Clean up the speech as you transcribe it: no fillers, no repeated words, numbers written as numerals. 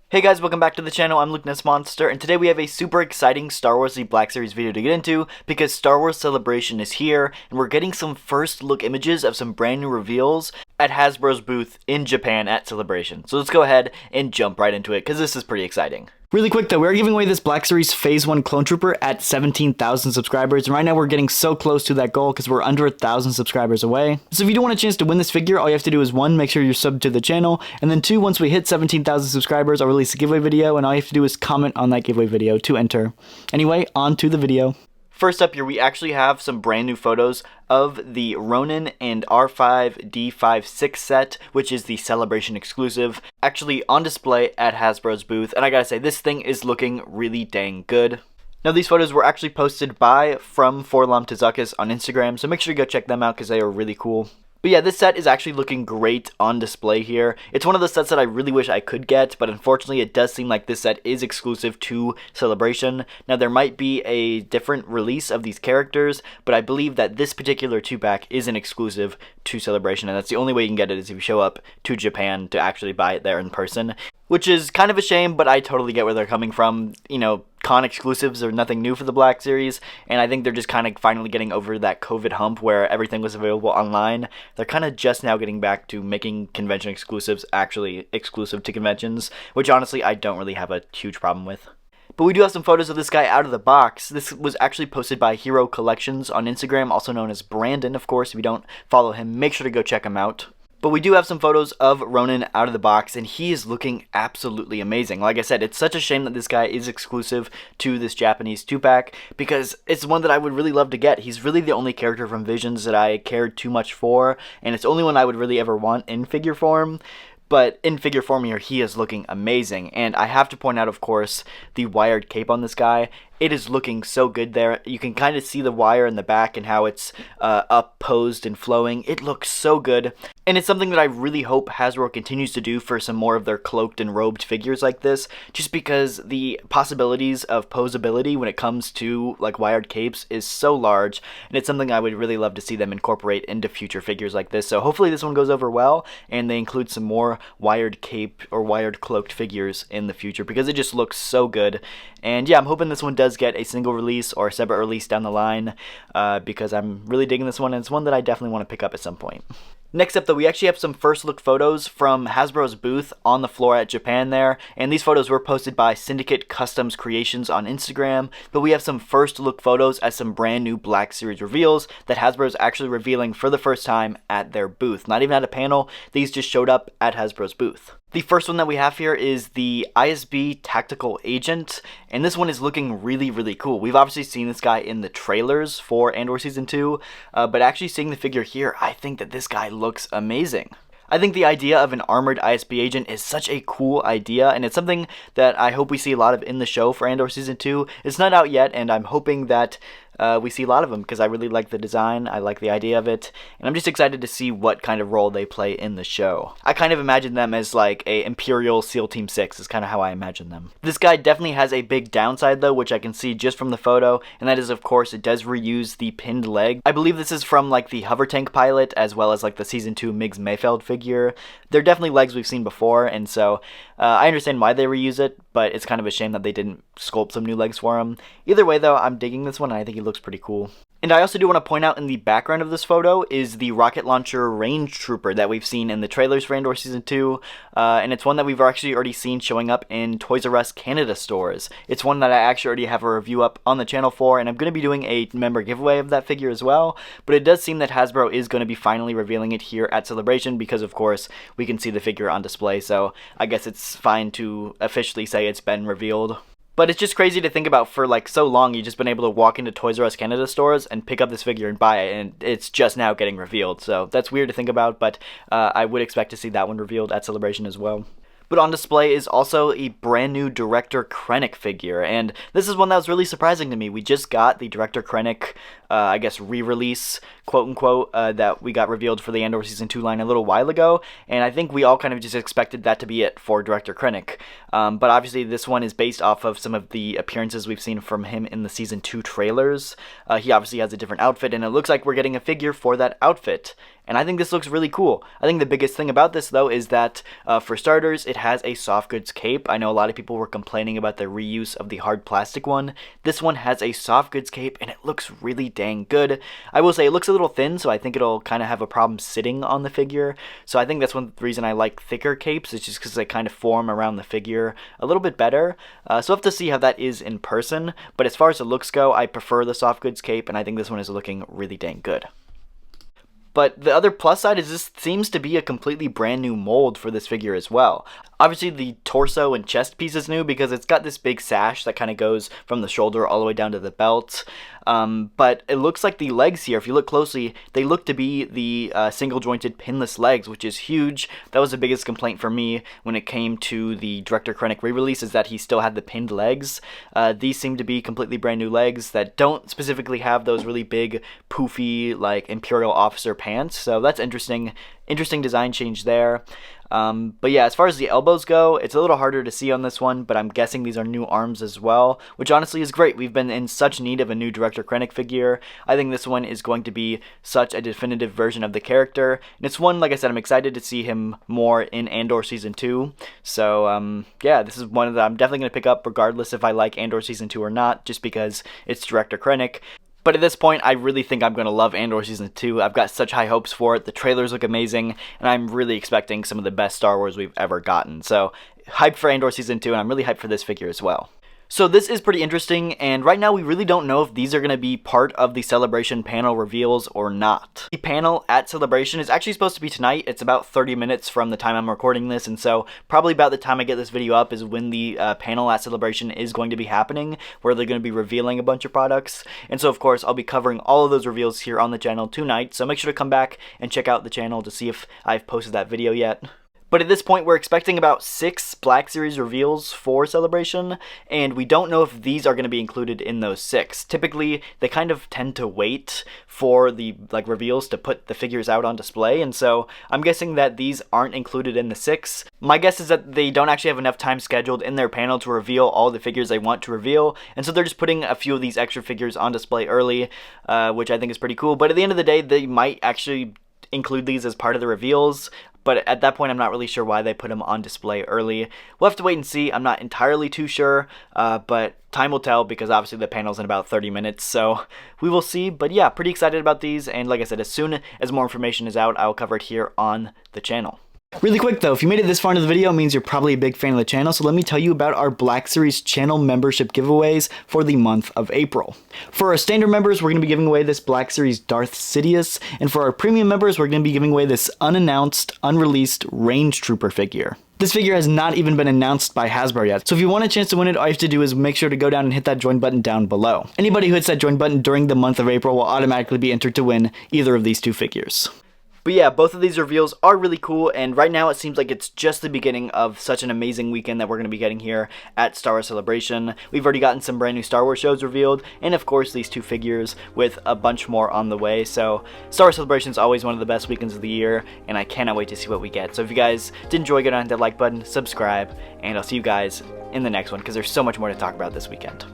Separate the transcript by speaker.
Speaker 1: Hey guys, welcome back to the channel. I'm Lukenessmonster, and today we have a super exciting Star Wars The Black Series video to get into because Star Wars Celebration is here, and we're getting some first look images of some brand new reveals at Hasbro's booth in Japan at Celebration. So let's go ahead and jump right into it because this is pretty exciting. Really quick though, we're giving away this Black Series Phase 1 Clone Trooper at 17,000 subscribers, and right now we're getting so close to that goal because we're under 1,000 subscribers away. So if you don't want a chance to win this figure, all you have to do is 1, make sure you're subbed to the channel, and then 2, once we hit 17,000 subscribers, I'll release a giveaway video, and all you have to do is comment on that giveaway video to enter. Anyway, on to the video. First up here, we actually have some brand new photos of the Ronin and R5-D56 set, which is the Celebration exclusive, actually on display at Hasbro's booth, and I gotta say, this thing is looking really dang good. Now, these photos were actually posted by from Forlam Tazakis on Instagram, so make sure you go check them out because they are really cool. But yeah, this set is actually looking great on display here. It's one of the sets that I really wish I could get, but unfortunately it does seem like this set is exclusive to Celebration. Now, there might be a different release of these characters, but I believe that this particular 2-pack is an exclusive to Celebration, and that's the only way you can get it is if you show up to Japan to actually buy it there in person. Which is kind of a shame, but I totally get where they're coming from. You know, con exclusives are nothing new for the Black Series, and I think they're just kind of finally getting over that COVID hump where everything was available online. They're kind of just now getting back to making convention exclusives actually exclusive to conventions, which honestly I don't really have a huge problem with. But we do have some photos of this guy out of the box. This was actually posted by Hero Collections on Instagram, also known as Brandon, of course. If you don't follow him, make sure to go check him out. But we do have some photos of Ronin out of the box, and he is looking absolutely amazing. Like I said, it's such a shame that this guy is exclusive to this Japanese 2-pack, because it's one that I would really love to get. He's really the only character from Visions that I cared too much for, and it's the only one I would really ever want in figure form. But in figure form here, he is looking amazing. And I have to point out, of course, the wired cape on this guy. It is looking so good there. You can kind of see the wire in the back and how it's up, posed, and flowing. It looks so good. And it's something that I really hope Hasbro continues to do for some more of their cloaked and robed figures like this. Just because the possibilities of posability when it comes to like wired capes is so large. And it's something I would really love to see them incorporate into future figures like this. So hopefully this one goes over well and they include some more wired cape or wired cloaked figures in the future. Because it just looks so good. And yeah, I'm hoping this one does get a single release or a separate release down the line because I'm really digging this one, and it's one that I definitely want to pick up at some point. Next up though, we actually have some first look photos from Hasbro's booth on the floor at Japan there, and these photos were posted by Syndicate Customs Creations on Instagram, but we have some first look photos at some brand new Black Series reveals that Hasbro is actually revealing for the first time at their booth. Not even at a panel, these just showed up at Hasbro's booth. The first one that we have here is the ISB Tactical Agent, and this one is looking really, really cool. We've obviously seen this guy in the trailers for Andor Season 2, but actually seeing the figure here, I think that this guy looks amazing. I think the idea of an armored ISB agent is such a cool idea, and it's something that I hope we see a lot of in the show for Andor Season 2. It's not out yet, and I'm hoping that we see a lot of them because I really like the design, I like the idea of it, and I'm just excited to see what kind of role they play in the show. I kind of imagine them as like a Imperial SEAL Team 6 is kind of how I imagine them. This guy definitely has a big downside though, which I can see just from the photo, and that is of course it does reuse the pinned leg. I believe this is from like the hover tank pilot as well as like the Season 2 Miggs Mayfeld figure. They're definitely legs we've seen before, and so I understand why they reuse it, but it's kind of a shame that they didn't sculpt some new legs for him. Either way though, I'm digging this one and I think he looks pretty cool. And I also do want to point out in the background of this photo is the rocket launcher range trooper that we've seen in the trailers for Andor Season 2, and it's one that we've actually already seen showing up in Toys R Us Canada stores. It's one that I actually already have a review up on the channel for, and I'm going to be doing a member giveaway of that figure as well, but it does seem that Hasbro is going to be finally revealing it here at Celebration because of course we can see the figure on display, so I guess it's fine to officially say it's been revealed. But it's just crazy to think about. For like so long you've just been able to walk into Toys R Us Canada stores and pick up this figure and buy it, and it's just now getting revealed. So that's weird to think about, but I would expect to see that one revealed at Celebration as well. But on display is also a brand new Director Krennic figure, and this is one that was really surprising to me. We just got the Director Krennic, I guess, re-release, quote-unquote, that we got revealed for the Andor Season 2 line a little while ago, and I think we all kind of just expected that to be it for Director Krennic. But obviously this one is based off of some of the appearances we've seen from him in the Season 2 trailers. He obviously has a different outfit, and it looks like we're getting a figure for that outfit. and I think this looks really cool. I think the biggest thing about this though is that for starters, it has a soft goods cape. I know a lot of people were complaining about the reuse of the hard plastic one. This one has a soft goods cape and it looks really dang good. I will say it looks a little thin, so I think it'll kind of have a problem sitting on the figure. So I think that's one reason I like thicker capes. It's just because they kind of form around the figure a little bit better. So we'll have to see how that is in person. But as far as the looks go, I prefer the soft goods cape, and I think this one is looking really dang good. But the other plus side is this seems to be a completely brand new mold for this figure as well. Obviously the torso and chest piece is new because it's got this big sash that kind of goes from the shoulder all the way down to the belt. But it looks like the legs here, if you look closely, they look to be the single jointed pinless legs, which is huge. That was the biggest complaint for me when it came to the Director Krennic re-release, is that he still had the pinned legs. These seem to be completely brand new legs that don't specifically have those really big poofy like Imperial officer pants, so that's interesting design change there. But yeah, as far as the elbows go, it's a little harder to see on this one, but I'm guessing these are new arms as well, which honestly is great. We've been in such need of a new Director Krennic figure. I think this one is going to be such a definitive version of the character, and it's one, like I said, I'm excited to see him more in Andor Season 2. So yeah, this is one that I'm definitely going to pick up regardless if I like Andor Season 2 or not, just because it's Director Krennic. But at this point, I really think I'm going to love Andor Season 2. I've got such high hopes for it. The trailers look amazing, and I'm really expecting some of the best Star Wars we've ever gotten. So, hyped for Andor Season 2, and I'm really hyped for this figure as well. So this is pretty interesting, and right now we really don't know if these are going to be part of the Celebration panel reveals or not. The panel at Celebration is actually supposed to be tonight. It's about 30 minutes from the time I'm recording this, and so probably about the time I get this video up is when the panel at Celebration is going to be happening, where they're going to be revealing a bunch of products. And so of course I'll be covering all of those reveals here on the channel tonight, so make sure to come back and check out the channel to see if I've posted that video yet. But at this point, we're expecting about 6 Black Series reveals for Celebration, and we don't know if these are going to be included in those 6. Typically, they kind of tend to wait for the reveals to put the figures out on display, and so I'm guessing that these aren't included in the 6. My guess is that they don't actually have enough time scheduled in their panel to reveal all the figures they want to reveal, and so they're just putting a few of these extra figures on display early, which I think is pretty cool. But at the end of the day, they might actually include these as part of the reveals. But at that point, I'm not really sure why they put them on display early. We'll have to wait and see. I'm not entirely too sure, but time will tell because obviously the panel's in about 30 minutes, so we will see. But yeah, pretty excited about these, and like I said, as soon as more information is out, I'll cover it here on the channel. Really quick though, if you made it this far into the video, it means you're probably a big fan of the channel, so let me tell you about our Black Series channel membership giveaways for the month of April. For our standard members, we're going to be giving away this Black Series Darth Sidious, and for our premium members, we're going to be giving away this unannounced, unreleased Range Trooper figure. This figure has not even been announced by Hasbro yet, so if you want a chance to win it, all you have to do is make sure to go down and hit that join button down below. Anybody who hits that join button during the month of April will automatically be entered to win either of these 2 figures. But yeah, both of these reveals are really cool, and right now it seems like it's just the beginning of such an amazing weekend that we're going to be getting here at Star Wars Celebration. We've already gotten some brand new Star Wars shows revealed, and of course these 2 figures with a bunch more on the way. So Star Wars Celebration is always one of the best weekends of the year, and I cannot wait to see what we get. So if you guys did enjoy, go down and hit that like button, subscribe, and I'll see you guys in the next one because there's so much more to talk about this weekend.